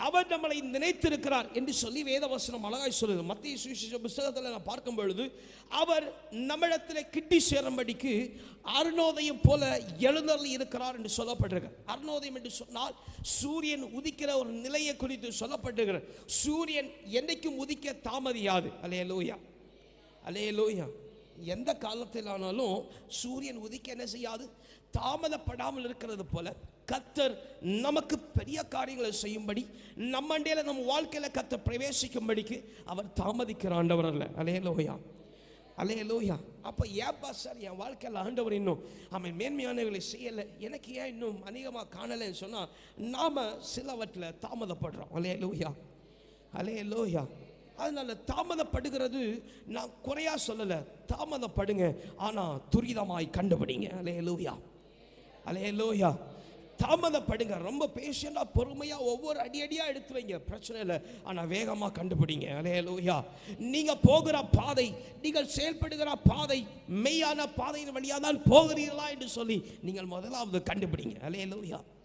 அவர் நம்மளை நினைத்திருக்கிறார் என்று சொல்லி வேதவசனம் அழகாய் சொல்லுது. மத்திய சுவிசேஷ புத்தகத்தில் நான் பார்க்கும் பொழுது அவர் நம்மிடத்தில் கிட்டி சேரும்படிக்கு அருணோதயம் போல எழுந்தருளி இருக்கிறார் என்று சொல்லப்பட்டிருக்கிறார். அருணோதயம் என்று சொன்னால் சூரியன் உதிக்கிற ஒரு நிலையை குறித்து சொல்லப்பட்டிருக்கிறார். சூரியன் என்னைக்கும் உதிக்க தாமதியாது. அல்லேலூயா, அல்லேலூயா. எந்த காலத்திலானாலும் சூரியன் உதிக்க என்ன செய்யாது, தாமதப்படாமல் இருக்கிறது போல கர்த்தர் நமக்கு பெரிய காரியங்களை செய்யும்படி நம்மண்டையில நம்ம வாழ்க்கையில கர்த்தர் பிரவேசிக்கும்படிக்கு அவர் தாமதிக்கிற ஆண்டவர் அல்ல. அல்லேலூயா, அல்லேலூயா. அப்போ ஏப்பா சார் என் வாழ்க்கையில் ஆண்டவர் இன்னும் அவன் மேன்மையானவர்களை செய்யலை, எனக்கு ஏன் இன்னும் அநேகமாக காணலைன்னு சொன்னால் நாம் சிலவற்றில் தாமதப்படுறோம். அல்லேலூயா, அல்லேலூயா. அதனால தாமதப்படுகிறது நான் குறையா சொல்லலை, தாமதப்படுங்க ஆனால் துரிதமாய் கண்டுபிடிங்க. அல்லேலூயா, அல்லேலூயா. தாமதப்படுங்க, ரொம்ப பேஷண்டாக பொறுமையாக ஒவ்வொரு அடியாக எடுத்து வைங்க, பிரச்சனை இல்லை, ஆனால் வேகமாக கண்டுபிடிங்க. அல்லேலூயா. நீங்கள் போகிற பாதை, நீங்கள் செயல்படுகிற பாதை மெய்யான பாதையின் வழியாக தான் போகிறீர்களா என்று சொல்லி நீங்கள் முதலாவது கண்டுபிடிங்க. அல்லேலூயா.